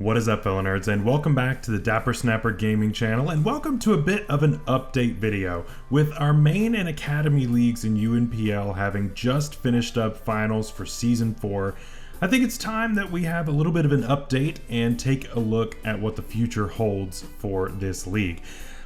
What is up, fellow nerds, and welcome back to the Dapper Snapper Gaming channel, and welcome to a bit of an update video. With our main and academy leagues in UNPL having just finished up finals for Season 4, I think it's time that we have a little bit of an update and take a look at what the future holds for this league.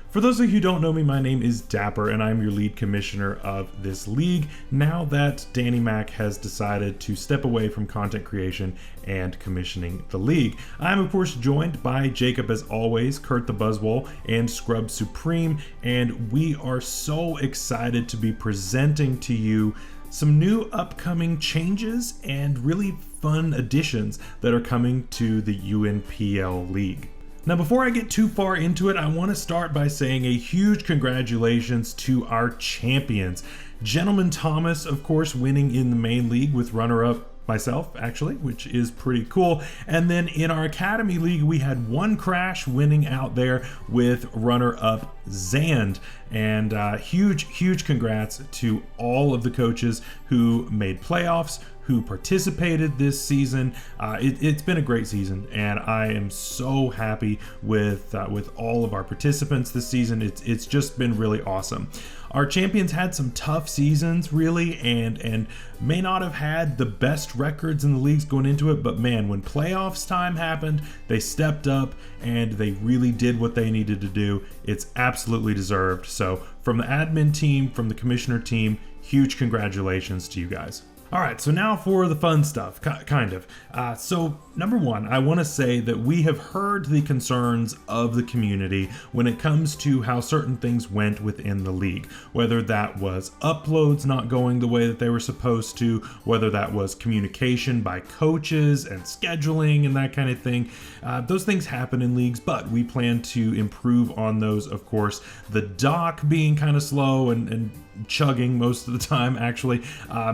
For those of you who don't know me, my name is Dapper and I'm your lead commissioner of this league now that Danny Mac has decided to step away from content creation and commissioning the league. I'm of course joined by Jacob as always, Kurt the Buzzwole, and Scrub Supreme, and we are so excited to be presenting to you some new upcoming changes and really fun additions that are coming to the UNPL league. Now, before I get too far into it, I want to start by saying a huge congratulations to our champions. Gentleman Thomas, of course, winning in the main league with runner-up myself, actually, which is pretty cool. And then in our Academy League, we had one Crash winning out there with runner-up Zand. And huge congrats to all of the coaches who made playoffs, who participated this season. It's been a great season, and I am so happy with all of our participants this season. It's just been really awesome. Our champions had some tough seasons, really, and may not have had the best records in the leagues going into it, but man, when playoffs time happened, they stepped up and they really did what they needed to do. It's absolutely deserved. So from the admin team, from the commissioner team, huge congratulations to you guys. All right, so now for the fun stuff, kind of. So number one, I want to say that we have heard the concerns of the community when it comes to how certain things went within the league, whether that was uploads not going the way that they were supposed to, whether that was communication by coaches and scheduling and that kind of thing. Those things happen in leagues, but we plan to improve on those, of course. The doc being kind of slow and chugging most of the time, actually.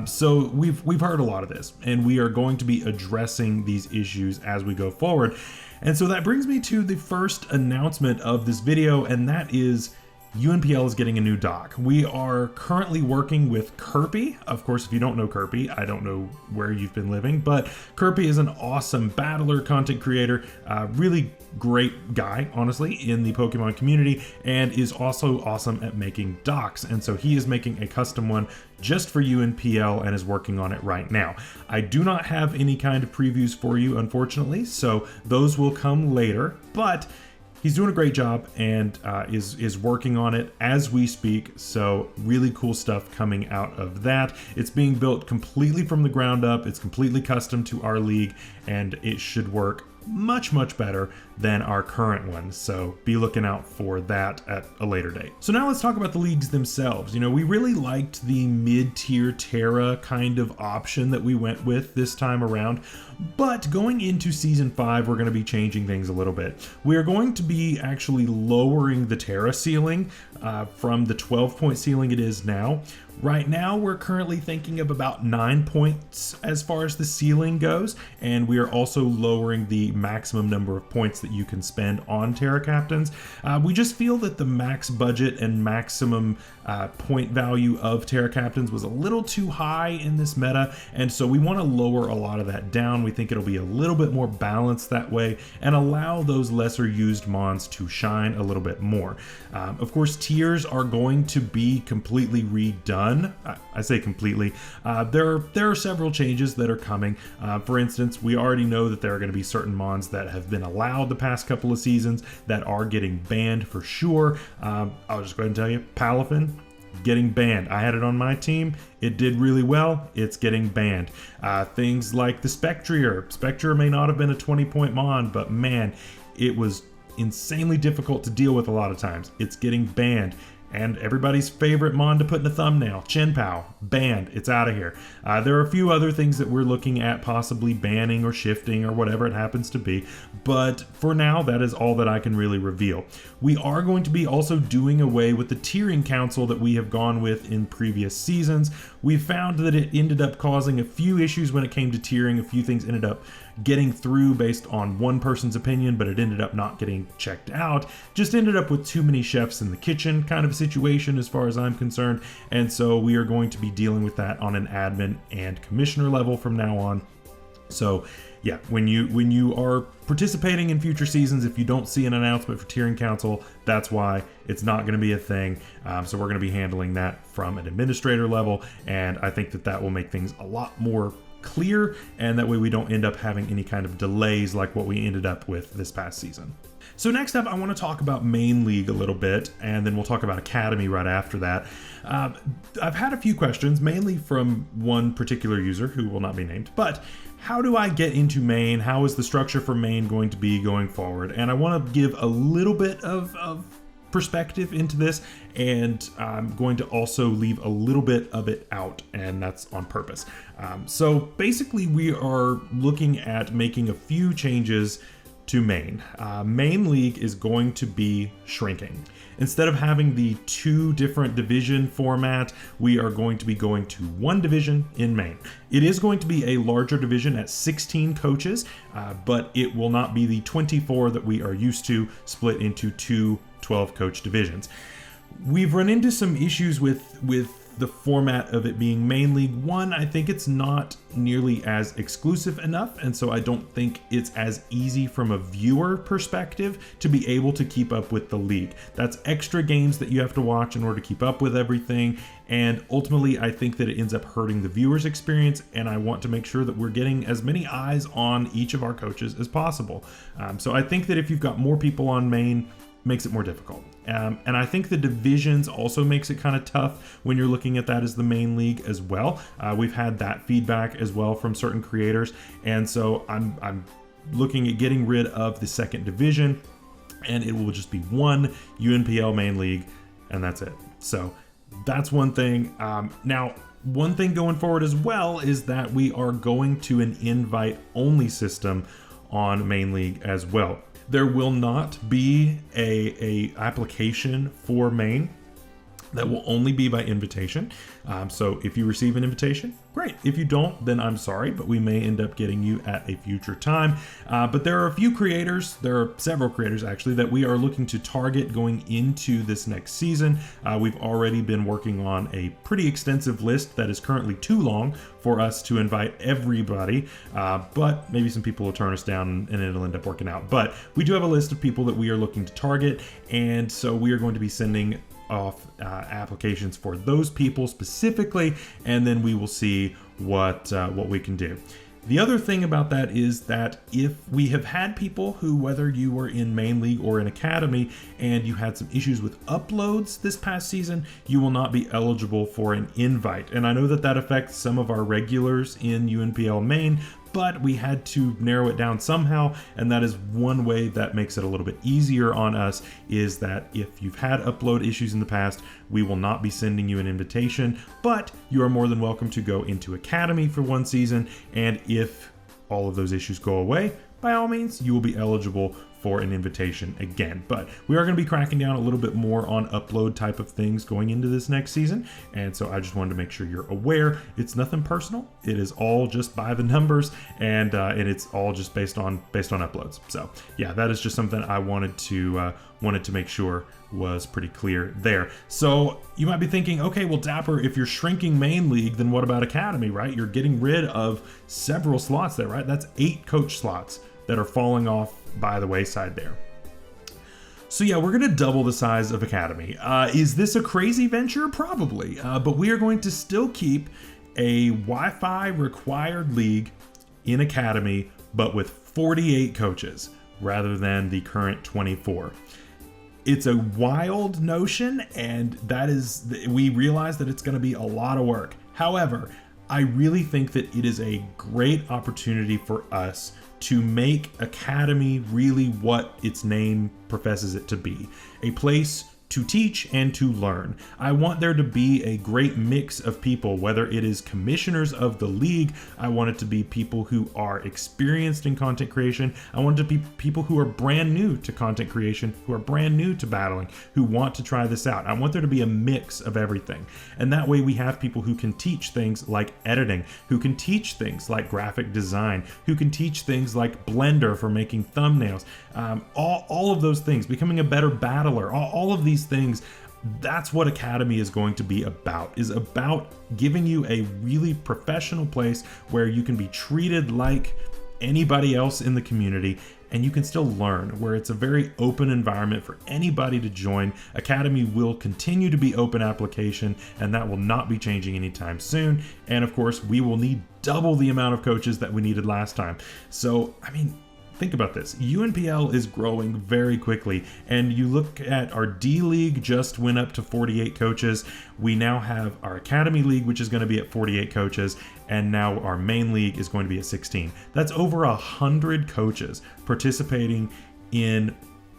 So we've heard a lot of this, and we are going to be addressing these issues as we go forward. And so that brings me to the first announcement of this video, and that is UNPL is getting a new doc. We are currently working with Kirby. Of course, if you don't know Kirby, I don't know where you've been living, but Kirby is an awesome battler, content creator, really great guy, honestly, in the Pokemon community, and is also awesome at making docs. And so he is making a custom one just for UNPL and is working on it right now. I do not have any kind of previews for you, unfortunately, so those will come later, but he's doing a great job and is working on it as we speak, so really cool stuff coming out of that. It's being built completely from the ground up. It's completely custom to our league, and it should work much better than our current one, so be looking out for that at a later date. So now let's talk about the leagues themselves. You know, we really liked the mid-tier Terra kind of option that we went with this time around, but going into Season 5, we're going to be changing things a little bit. We are going to be actually lowering the Terra ceiling from the 12-point ceiling it is now. Right now, we're currently thinking of about 9 points as far as the ceiling goes, and we are also lowering the maximum number of points that you can spend on Terra Captains. We just feel that the max budget and maximum point value of Terra Captains was a little too high in this meta, and so we want to lower a lot of that down. We think it'll be a little bit more balanced that way and allow those lesser used mons to shine a little bit more. Of course, tiers are going to be completely redone. I say completely. There are several changes that are coming. For instance, we already know that there are going to be certain mons that have been allowed the past couple of seasons that are getting banned for sure. I'll just go ahead and tell you, Palafin getting banned. I had it on my team. It did really well. It's getting banned. Things like the Spectrier. Spectrier may not have been a 20-point mon, but man, it was insanely difficult to deal with a lot of times. It's getting banned. And everybody's favorite mon to put in a thumbnail, Chenpao, banned. It's out of here. There are a few other things that we're looking at possibly banning or shifting or whatever it happens to be. But for now, that is all that I can really reveal. We are going to be also doing away with the tiering council that we have gone with in previous seasons. We found that it ended up causing a few issues when it came to tiering. A few things ended up getting through based on one person's opinion, but it ended up not getting checked out. Just ended up with too many chefs in the kitchen kind of a situation as far as I'm concerned. And so we are going to be dealing with that on an admin and commissioner level from now on. So yeah, when you are participating in future seasons, if you don't see an announcement for tiering council, that's why it's not going to be a thing. So we're going to be handling that from an administrator level, and I think that will make things a lot more clear, and that way we don't end up having any kind of delays like what we ended up with this past season. So next up, I want to talk about Main League a little bit, and then we'll talk about Academy right after that. I've had a few questions, mainly from one particular user who will not be named, but how do I get into Main? How is the structure for Main going to be going forward? And I want to give a little bit of perspective into this, and I'm going to also leave a little bit of it out, and that's on purpose. So basically, we are looking at making a few changes to Main. Main League is going to be shrinking. Instead of having the 2 different division format, we are going to be going to 1 division in Main. It is going to be a larger division at 16 coaches, but it will not be the 24 that we are used to, split into 2 12-coach divisions. We've run into some issues with the format of it being Main League. One, I think it's not nearly as exclusive enough, and so I don't think it's as easy from a viewer perspective to be able to keep up with the league. That's extra games that you have to watch in order to keep up with everything, and ultimately I think that it ends up hurting the viewer's experience, and I want to make sure that we're getting as many eyes on each of our coaches as possible. So I think that if you've got more people on Main, makes it more difficult. And I think the divisions also makes it kind of tough when you're looking at that as the Main League as well. We've had that feedback as well from certain creators, and so I'm looking at getting rid of the 2nd division, and it will just be 1 UNPL Main League, and that's it. So that's one thing. Now, one thing going forward as well is that we are going to an invite-only system on Main League as well. There will not be a application for Main. That will only be by invitation. So if you receive an invitation, great. If you don't, then I'm sorry, but we may end up getting you at a future time. But there are a few creators, there are several creators actually, that we are looking to target going into this next season. We've already been working on a pretty extensive list that is currently too long for us to invite everybody, but maybe some people will turn us down and it'll end up working out. But we do have a list of people that we are looking to target, and so we are going to be sending off applications for those people specifically, and then we will see what we can do. The other thing about that is that if we have had people who, whether you were in Main League or in Academy, and you had some issues with uploads this past season, you will not be eligible for an invite. And I know that that affects some of our regulars in UNPL Main, but we had to narrow it down somehow, and that is one way that makes it a little bit easier on us, is that if you've had upload issues in the past, we will not be sending you an invitation, but you are more than welcome to go into Academy for 1 season, and if all of those issues go away, by all means, you will be eligible for an invitation again. But we are going to be cracking down a little bit more on upload type of things going into this next season, and so I just wanted to make sure you're aware. It's nothing personal. It is all just by the numbers, and it's all just based on uploads. So yeah, that is just something I wanted to make sure was pretty clear there. So you might be thinking, okay, well, Dapper, if you're shrinking Main League, then what about Academy, right? You're getting rid of several slots there, right? That's 8 coach slots that are falling off by the wayside there. So yeah, we're going to double the size of Academy. Is this a crazy venture? Probably, but we are going to still keep a Wi-Fi required league in Academy, but with 48 coaches rather than the current 24. It's a wild notion, and we realize that it's going to be a lot of work. However, I really think that it is a great opportunity for us to make Academy really what its name professes it to be, a place to teach and to learn. I want there to be a great mix of people, whether it is commissioners of the league. I want it to be people who are experienced in content creation. I want it to be people who are brand new to content creation, who are brand new to battling, who want to try this out. I want there to be a mix of everything. And that way we have people who can teach things like editing, who can teach things like graphic design, who can teach things like Blender for making thumbnails, all of those things, becoming a better battler, all of these things. That's what Academy is going to be about, is about giving you a really professional place where you can be treated like anybody else in the community, and you can still learn, where it's a very open environment for anybody to join. Academy will continue to be open application, and that will not be changing anytime soon. And of course, we will need double the amount of coaches that we needed last time. So, I mean, think about this. UNPL is growing very quickly, and you look at our D League just went up to 48 coaches. We now have our Academy League, which is going to be at 48 coaches, and now our main league is going to be at 16. That's over 100 coaches participating in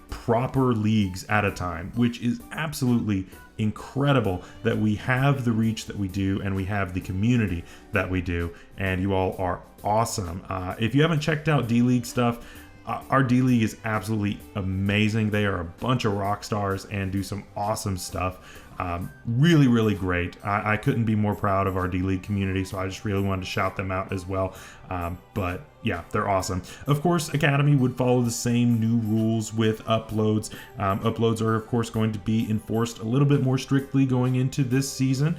proper leagues at a time, which is absolutely incredible that we have the reach that we do and we have the community that we do, and you all are awesome. If you haven't checked out D-League stuff, our D-League is absolutely amazing. They are a bunch of rock stars and do some awesome stuff. Really, really great. I couldn't be more proud of our D-League community, so I just really wanted to shout them out as well. But yeah, they're awesome. Of course, Academy would follow the same new rules with uploads. Uploads are, of course, going to be enforced a little bit more strictly going into this season,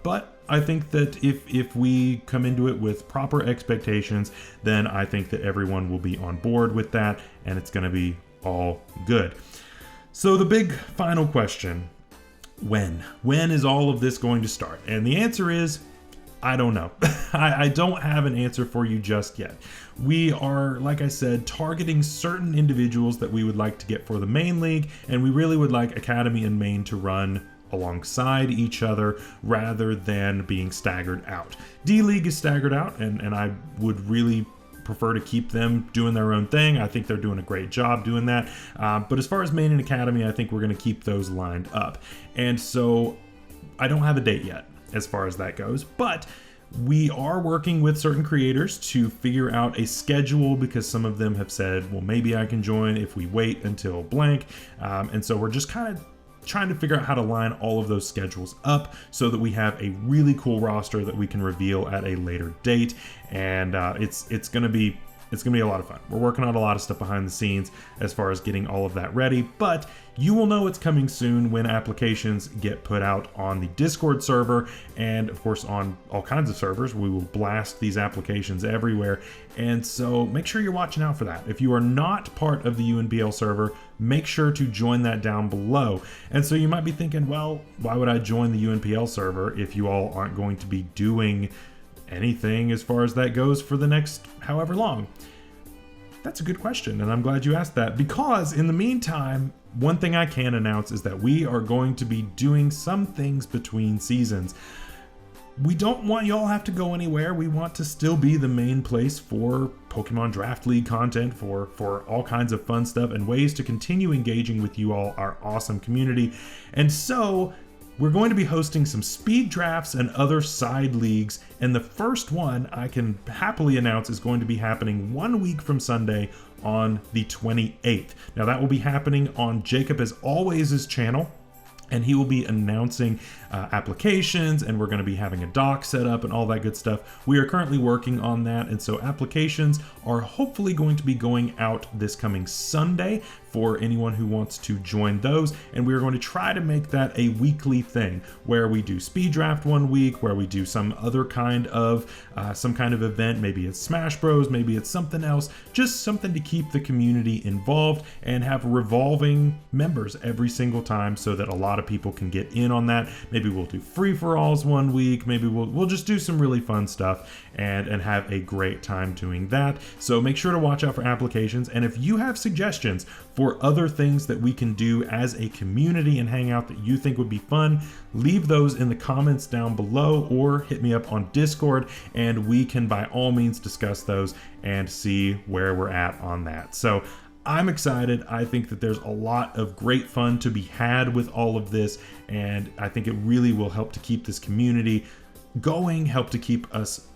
but I think that if we come into it with proper expectations, then I think that everyone will be on board with that, and it's going to be all good. So the big final question: when is all of this going to start? And the answer is, I don't know. I don't have an answer for you just yet. We are, like I said, targeting certain individuals that we would like to get for the main league, and we really would like Academy and main to run alongside each other rather than being staggered out. D-League is staggered out, and I would really prefer to keep them doing their own thing. I think they're doing a great job doing that. But as far as main and Academy, I think we're going to keep those lined up. And so I don't have a date yet as far as that goes, but we are working with certain creators to figure out a schedule, because some of them have said, well, maybe I can join if we wait until blank. And so we're just kind of trying to figure out how to line all of those schedules up so that we have a really cool roster that we can reveal at a later date. And it's gonna be a lot of fun. We're working on a lot of stuff behind the scenes as far as getting all of that ready, but you will know it's coming soon when applications get put out on the Discord server, and of course on all kinds of servers. We will blast these applications everywhere, and so make sure you're watching out for that. If you are not part of the UNPL server, make sure to join that down below. And so you might be thinking, well, why would I join the UNPL server if you all aren't going to be doing anything as far as that goes for the next however long? That's a good question, and I'm glad you asked that, because in the meantime, one thing I can announce is that we are going to be doing some things between seasons. We don't want y'all have to go anywhere. We want to still be the main place for Pokemon Draft League content, for all kinds of fun stuff and ways to continue engaging with you all, our awesome community. And so we're going to be hosting some speed drafts and other side leagues, and the first one I can happily announce is going to be happening 1 week from Sunday on the 28th. Now that will be happening on Jacob as always' channel, and he will be announcing applications, and we're going to be having a doc set up and all that good stuff. We are currently working on that, and so applications are hopefully going to be going out this coming Sunday for anyone who wants to join those, and we're going to try to make that a weekly thing where we do speed draft 1 week, where we do some other kind of event. Maybe it's Smash Bros, maybe it's something else, just something to keep the community involved and have revolving members every single time so that a lot of people can get in on that. Maybe we'll do free-for-alls 1 week. Maybe we'll just do some really fun stuff and have a great time doing that. So make sure to watch out for applications. And if you have suggestions for other things that we can do as a community and hang out that you think would be fun, leave those in the comments down below or hit me up on Discord, and we can by all means discuss those and see where we're at on that. So I'm excited. I think that there's a lot of great fun to be had with all of this, and I think it really will help to keep this community going, help to keep us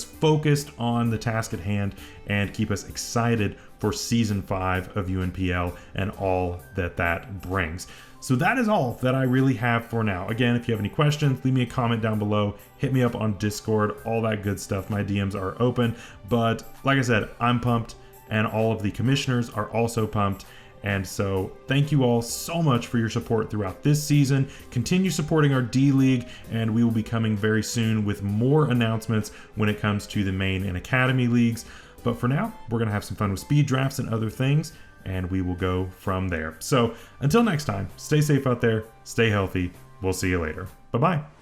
focused on the task at hand, and keep us excited for season 5 of UNPL and all that brings. So that is all that I really have for now. Again, if you have any questions, leave me a comment down below, hit me up on Discord, all that good stuff. My DMs are open, but like I said, I'm pumped, and all of the commissioners are also pumped. And so thank you all so much for your support throughout this season. Continue supporting our D-League, and we will be coming very soon with more announcements when it comes to the main and Academy leagues. But for now, we're going to have some fun with speed drafts and other things, and we will go from there. So until next time, stay safe out there, stay healthy. We'll see you later. Bye-bye.